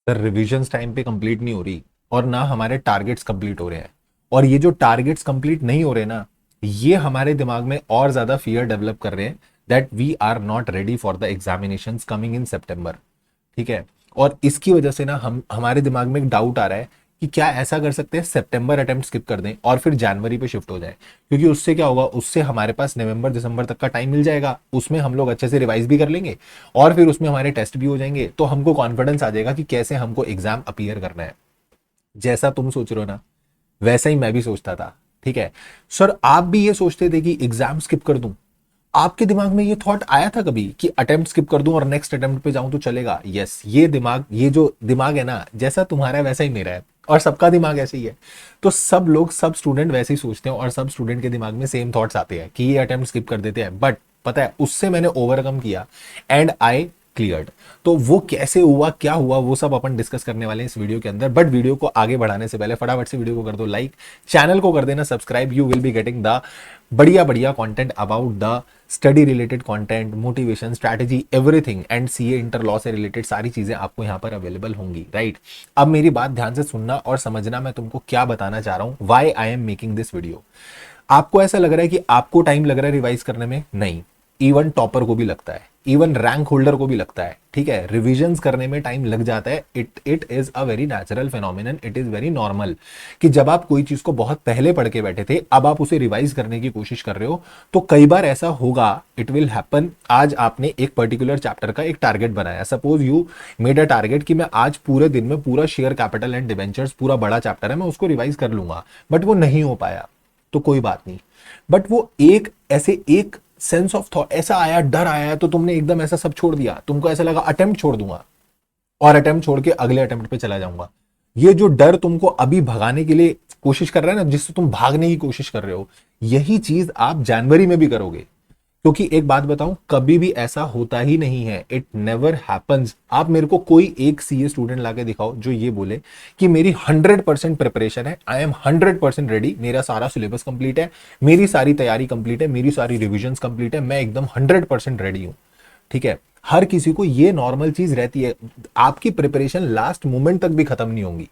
Sir revisions time पे complete नहीं हो रही और ना हमारे टारगेट्स कंप्लीट हो रहे हैं। और ये जो टारगेट्स कंप्लीट नहीं हो रहे ना, ये हमारे दिमाग में और ज्यादा फियर डेवलप कर रहे हैं that we are not ready for the examinations coming in September. ठीक है। और इसकी वजह से ना हम हमारे दिमाग में एक डाउट आ रहा है कि क्या ऐसा कर सकते हैं सितंबर अटेम्प्ट स्किप कर दें और फिर जनवरी पे शिफ्ट हो जाए, क्योंकि उससे क्या होगा, उससे हमारे पास नवंबर दिसंबर तक का टाइम मिल जाएगा, उसमें हम लोग अच्छे से रिवाइज भी कर लेंगे और फिर उसमें हमारे टेस्ट भी हो जाएंगे, तो हमको कॉन्फिडेंस आ जाएगा कि कैसे हमको एग्जाम अपीयर करना है। जैसा तुम सोच रहे हो ना, वैसा ही मैं भी सोचता था। ठीक है। सर आप भी ये सोचते थे कि एग्जाम स्किप कर दूं? आपके दिमाग में ये थॉट आया था कभी कि अटेम्प्ट स्किप कर दूं और नेक्स्ट अटेम्प्ट पे जाऊं तो चलेगा? यस, ये दिमाग, ये जो दिमाग है ना, जैसा तुम्हारा है वैसा ही मेरा है और सबका दिमाग ऐसे ही है। तो सब लोग, सब स्टूडेंट वैसे ही सोचते हैं और सब स्टूडेंट के दिमाग में सेम थॉट्स आते हैं कि ये अटेम्प्ट स्किप कर देते हैं। बट पता है, उससे मैंने ओवरकम किया एंड आई क्लियर्ड। तो वो कैसे हुआ, क्या हुआ, वो सब अपन डिस्कस करने वाले हैं इस वीडियो के अंदर। बट वीडियो को आगे बढ़ाने से पहले फटाफट से वीडियो को कर दो लाइक, चैनल को कर देना subscribe. You will be getting the बढ़िया बढ़िया content about the study related content, motivation, strategy, everything and CA inter law से रिलेटेड सारी चीजें आपको यहाँ पर अवेलेबल होंगी। राइट। अब मेरी बात ध्यान से सुनना और समझना, मैं तुमको क्या बताना चाह रहा हूं, why I am making this video. आपको ऐसा लग रहा है कि आपको टाइम लग रहा है रिवाइज करने में? नहीं, इवन टॉपर को भी लगता है, इवन रैंक होल्डर को भी लगता है। ठीक है, रिविजन्स करने में टाइम लग जाता है। It is a very natural phenomenon, it is very normal कि जब आप कोई चीज को बहुत पहले पढ़ के बैठे थे, अब आप उसे रिवाइज करने की कोशिश कर रहे हो, तो कई बार ऐसा होगा, इट विल हैपन। आज आपने एक पर्टिकुलर चैप्टर का एक टारगेट बनाया, suppose you made a target कि मैं आज पूरे दिन में पूरा शेयर कैपिटल एंड डिवेंचर्स, पूरा बड़ा चैप्टर है, मैं उसको रिवाइज कर लूंगा, बट वो नहीं हो पाया तो कोई बात नहीं। बट वो एक ऐसे एक सेंस ऑफ थॉट ऐसा आया, डर आया, तो तुमने एकदम ऐसा सब छोड़ दिया, तुमको ऐसा लगा अटेम्प्ट छोड़ दूंगा और अटेम्प्ट छोड़ के अगले अटेम्प्ट पे चला जाऊंगा। ये जो डर तुमको अभी भगाने के लिए कोशिश कर रहा है ना, जिससे तुम भागने की कोशिश कर रहे हो, यही चीज आप जनवरी में भी करोगे। क्योंकि एक बात बताऊं, कभी भी ऐसा होता ही नहीं है, इट नेवर हैपन्स। आप मेरे को कोई एक सीए स्टूडेंट लाके दिखाओ जो ये बोले कि मेरी 100% प्रिपरेशन है, आई एम 100% रेडी, मेरा सारा सिलेबस कंप्लीट है, मेरी सारी तैयारी कंप्लीट है, मेरी सारी रिविजन्स कंप्लीट है, मैं एकदम 100% रेडी हूं। ठीक है। हर किसी को ये नॉर्मल चीज रहती है। आपकी प्रिपरेशन लास्ट मोमेंट तक भी खत्म नहीं होंगी।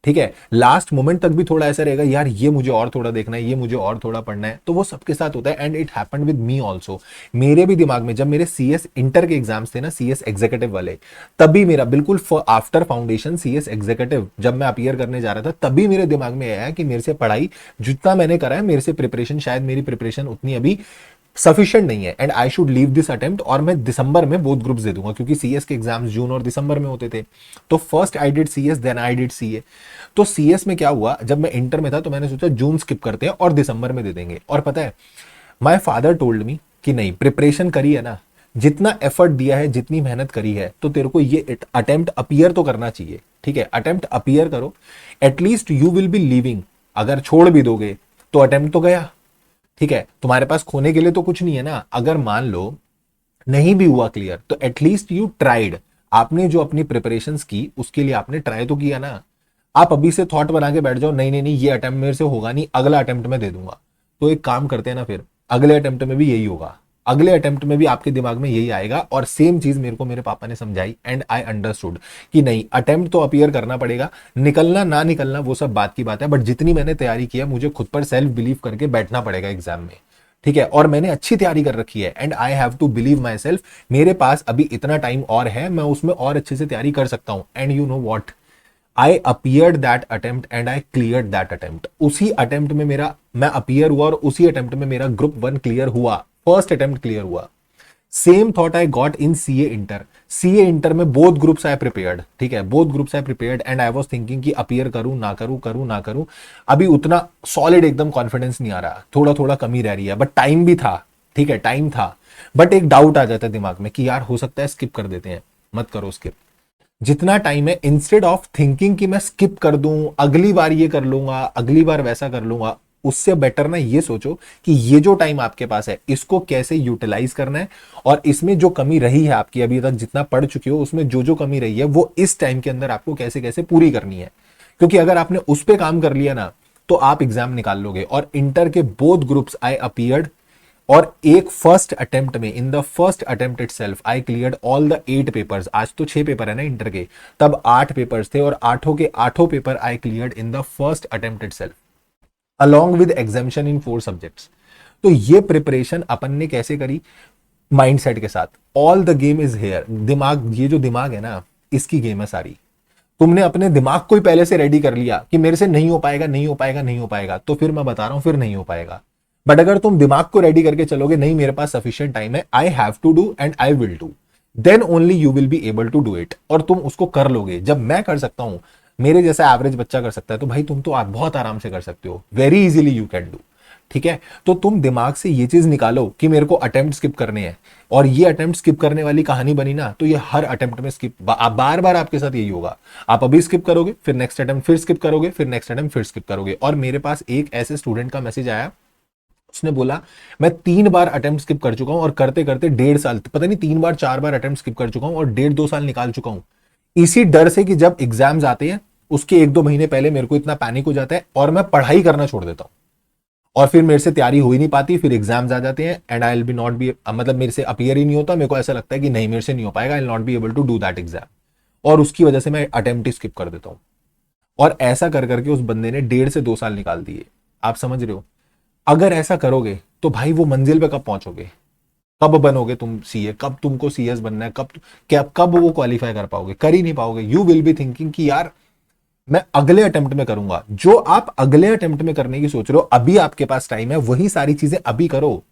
ठीक है, लास्ट मोमेंट तक भी थोड़ा ऐसा रहेगा, यार ये मुझे और थोड़ा देखना है, ये मुझे और थोड़ा पढ़ना है, तो वो सबके साथ होता है and it happened with me also. मेरे भी दिमाग में जब मेरे सीएस इंटर के एग्जाम्स थे ना, सीएस एग्जीक्यूटिव वाले, तभी मेरा बिल्कुल आफ्टर फाउंडेशन सीएस एग्जीक्यूटिव जब मैं अपीयर करने जा रहा था, तभी मेरे दिमाग में आया कि मेरे से पढ़ाई जितना मैंने करा है, मेरे से प्रिपरेशन, शायद मेरी प्रिपरेशन उतनी अभी सफिशिएंट नहीं है and I should leave this attempt, और मैं दिसंबर में बोथ ग्रुप्स दे दूंगा, क्योंकि सीएस के एग्जाम्स जून और दिसंबर में होते थे। तो first I did CS, then I did CA. तो सीएस में क्या हुआ, जब मैं इंटर में था तो मैंने सोचा जून स्किप करते हैं और दिसंबर में दे देंगे। और पता है, माय फादर टोल्ड मी कि नहीं, प्रिपरेशन करी है ना, जितना एफर्ट दिया है, जितनी मेहनत करी है, तो तेरे को ये अटेम्प्ट अपीयर तो करना चाहिए। ठीक है, अटेम्प्ट अपीयर करो, at least you will B living. अगर छोड़ भी दोगे तो अटेम्प्ट तो गया। ठीक है, तुम्हारे पास खोने के लिए तो कुछ नहीं है ना। अगर मान लो नहीं भी हुआ क्लियर, तो एटलीस्ट यू ट्राइड। आपने जो अपनी प्रिपरेशंस की, उसके लिए आपने ट्राई तो किया ना। आप अभी से थॉट बना के बैठ जाओ, नहीं नहीं नहीं, ये अटेम्प्ट मेरे से होगा नहीं, अगला अटेम्प्ट में दे दूंगा, तो एक काम करते हैं ना, फिर अगले अटेम्प्ट में भी यही होगा, अगले अटेम्प्ट में भी आपके दिमाग में यही आएगा। और सेम चीज मेरे को मेरे पापा ने समझाई एंड आई अंडरस्टूड कि नहीं, अटेम्प्ट तो अपीयर करना पड़ेगा, निकलना ना निकलना वो सब बात की बात है, बट जितनी मैंने तैयारी की है, मुझे खुद पर सेल्फ बिलीव करके बैठना पड़ेगा एग्जाम में। ठीक है, और मैंने अच्छी तैयारी कर रखी है and I have to believe myself. मेरे पास अभी इतना टाइम और है, मैं उसमें और अच्छे से तैयारी कर सकता हूं। And you know what, I appeared that attempt and I cleared that attempt. उसी अटेम्प्ट में मेरा, मैं अपीयर हुआ और उसी अटेम्प्ट में मेरा ग्रुप 1 क्लियर हुआ, फर्स्ट अटेम्प्ट क्लियर हुआ। Same thought I got in CA inter. CA inter में बोथ ग्रुप्स आई प्रिपेयर्ड। ठीक है, both groups I prepared and I was thinking कि अपीयर करूं ना करूं, करूं ना करूं। अभी उतना सॉलिड एकदम कॉन्फिडेंस नहीं आ रहा, थोड़ा थोड़ा कमी रह रही है, बट टाइम भी था। ठीक है, टाइम था, बट एक डाउट आ जाता है दिमाग में कि यार हो सकता है स्किप कर देते हैं। मत करो स्किप। जितना टाइम है, इंस्टेड ऑफ थिंकिंग कि मैं स्किप कर दूं, अगली बार ये कर लूंगा, अगली बार वैसा कर लूंगा, उससे बेटर ना ये सोचो कि ये जो टाइम आपके पास है, इसको कैसे यूटिलाइज करना है। और इसमें जो कमी रही है आपकी, अभी तक जितना पढ़ चुके हो, उसमें जो जो कमी रही है, वो इस टाइम के अंदर आपको कैसे कैसे पूरी करनी है। क्योंकि अगर आपने उस पर काम कर लिया ना, तो आप एग्जाम निकाल लोगे। और इंटर के बोथ ग्रुप्स आई अपीयर्ड और एक फर्स्ट अटेम्प्ट में, इन the first attempt itself I cleared all the 8 papers. आज तो 6 पेपर है ना इंटर के, तब 8 पेपर्स थे और आठों के आठों paper I cleared in the first attempt itself along with exemption in 4 subjects. तो ये प्रिपरेशन अपन ने कैसे करी? माइंडसेट के साथ। All the game is here. दिमाग, ये जो दिमाग है ना, इसकी गेम है सारी। तुमने अपने दिमाग को ही पहले से रेडी कर लिया कि मेरे से नहीं हो पाएगा, नहीं हो पाएगा, नहीं हो पाएगा, तो फिर मैं बता रहा हूं फिर नहीं हो पाएगा। बट अगर तुम दिमाग को रेडी करके चलोगे, नहीं मेरे पास सफिशिएंट टाइम है, I have to do and I will do, then only you will be able to do it. और तुम उसको कर लोगे। जब मैं कर सकता हूं, मेरे जैसा एवरेज बच्चा कर सकता है, तो भाई तुम तो बहुत आराम से कर सकते हो। Very easily you can do. ठीक है, तो तुम दिमाग से ये चीज निकालो कि मेरे को अटेम्प्ट स्किप करने हैं, और ये अटेम्प्ट स्किप करने वाली कहानी बनी ना, तो ये हर अटेम्प्ट में स्किप, बार बार आपके साथ यही होगा। आप अभी स्किप करोगे, फिर नेक्स्ट अटेम्प्ट फिर स्किप करोगे, फिर नेक्स्ट अटेम्प्ट फिर स्किप करोगे। और मेरे पास एक ऐसे स्टूडेंट का मैसेज आया, उसने बोला मैं 3 बार अटेम्प्ट स्किप कर चुका हूं और करते करते 1.5 साल, पता नहीं 3 बार 4 बार अटेम्प्ट स्किप कर चुका हूं और 1.5-2 साल निकाल चुका हूं, इसी डर से कि जब एग्जाम्स आते हैं उसके 1-2 महीने पहले मेरे को इतना पैनिक हो जाता है और मैं पढ़ाई करना छोड़ देता हूं, और फिर मेरे से तैयारी हो ही नहीं पाती, फिर एग्जाम्स आ जाते हैं and I will be not be, मतलब मेरे से अपीयर ही नहीं होता, मेरे को ऐसा लगता है कि नहीं मेरे से नहीं हो पाएगा, I will not be able to do that exam, और उसकी वजह से मैं अटेम्प्ट ही स्किप कर देता हूं। और ऐसा कर करके उस बंदे ने 1.5 से 2 साल निकाल दिए। आप समझ रहे हो? अगर ऐसा करोगे तो भाई वो मंजिल पे कब पहुंचोगे? कब बनोगे तुम सीए? कब तुमको सीएस बनना है? कब क्या, कब वो क्वालिफाई कर पाओगे? कर ही नहीं पाओगे। यू विल बी थिंकिंग कि यार मैं अगले अटेम्प्ट में करूंगा। जो आप अगले अटेम्प्ट में करने की सोच रहे हो, अभी आपके पास टाइम है, वही सारी चीजें अभी करो,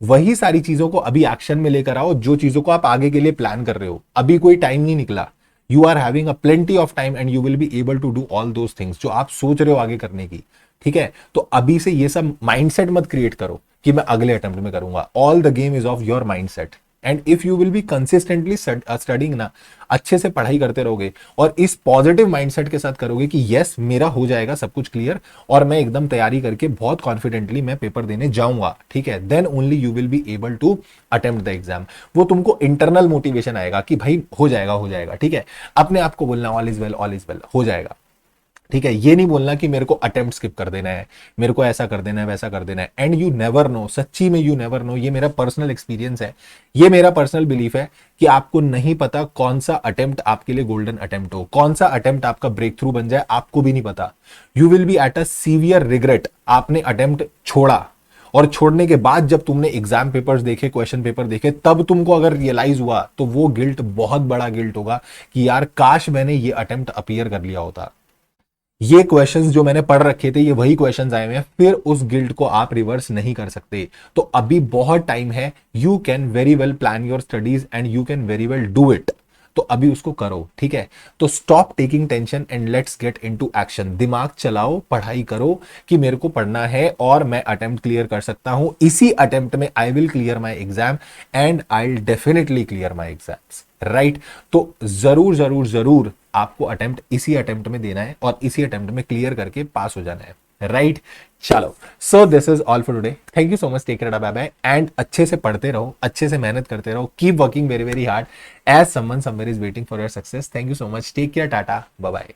वही सारी चीजों को अभी एक्शन में लेकर आओ, जो चीजों को आप आगे के लिए प्लान कर रहे हो। अभी कोई टाइम नहीं निकला, you are having a plenty of time and you will be able to do all those things जो आप सोच रहे हो आगे करने की। ठीक है, तो अभी से ये सब माइंडसेट मत क्रिएट करो कि मैं अगले अटेम्प्ट में करूंगा। All the game is of your mindset, and if you will B consistently studying ना, अच्छे से पढ़ाई करते रहोगे और इस पॉजिटिव माइंडसेट के साथ करोगे कि यस मेरा हो जाएगा सब कुछ क्लियर, और मैं एकदम तैयारी करके बहुत कॉन्फिडेंटली मैं पेपर देने जाऊंगा, ठीक है, then only you will be able to attempt the exam. वो तुमको इंटरनल मोटिवेशन आएगा कि भाई हो जाएगा, हो जाएगा। ठीक है, अपने आप को बोलना all is well, all is well, हो जाएगा। ठीक है, ये नहीं बोलना कि मेरे को अटेम्प्ट स्किप कर देना है, मेरे को ऐसा कर देना है, वैसा कर देना है। एंड यू नेवर नो, सच्ची में यू नेवर नो, ये मेरा पर्सनल एक्सपीरियंस है, ये मेरा पर्सनल बिलीफ है कि आपको नहीं पता कौन सा अटेम्प्ट आपके लिए गोल्डन अटेम्प्ट हो, कौन सा अटेम्प्ट आपका ब्रेक थ्रू बन जाए, आपको भी नहीं पता। You will B at a severe regret. आपने अटेम्प्ट छोड़ा, और छोड़ने के बाद जब तुमने एग्जाम पेपर्स देखे, क्वेश्चन पेपर देखे, तब तुमको अगर रियलाइज हुआ तो वो गिल्ट बहुत बड़ा गिल्ट होगा कि यार काश मैंने ये अटेम्प्ट अपीयर कर लिया होता, ये क्वेश्चंस जो मैंने पढ़ रखे थे ये वही क्वेश्चंस आए हुए हैं, फिर उस गिल्ट को आप रिवर्स नहीं कर सकते। तो अभी बहुत टाइम है, you can very well plan your studies and you can very well do it. तो अभी उसको करो। ठीक है, तो stop taking tension and let's get into action. दिमाग चलाओ, पढ़ाई करो कि मेरे को पढ़ना है और मैं अटेम्प्ट क्लियर कर सकता हूं, इसी अटेम्प्ट में I will clear my exam and I will definitely clear my exams. Right, तो जरूर जरूर जरूर आपको अटेम्प्ट इसी अटेम्प्ट में देना है और इसी अटेम्प्ट में क्लियर करके पास हो जाना है। राइट, चलो, so this is all for today. Thank you so much, take care, bye bye, and अच्छे से पढ़ते रहो, अच्छे से मेहनत करते रहो, keep working very very hard as someone somewhere is waiting for your success. Thank you so much, take care, tata, bye bye.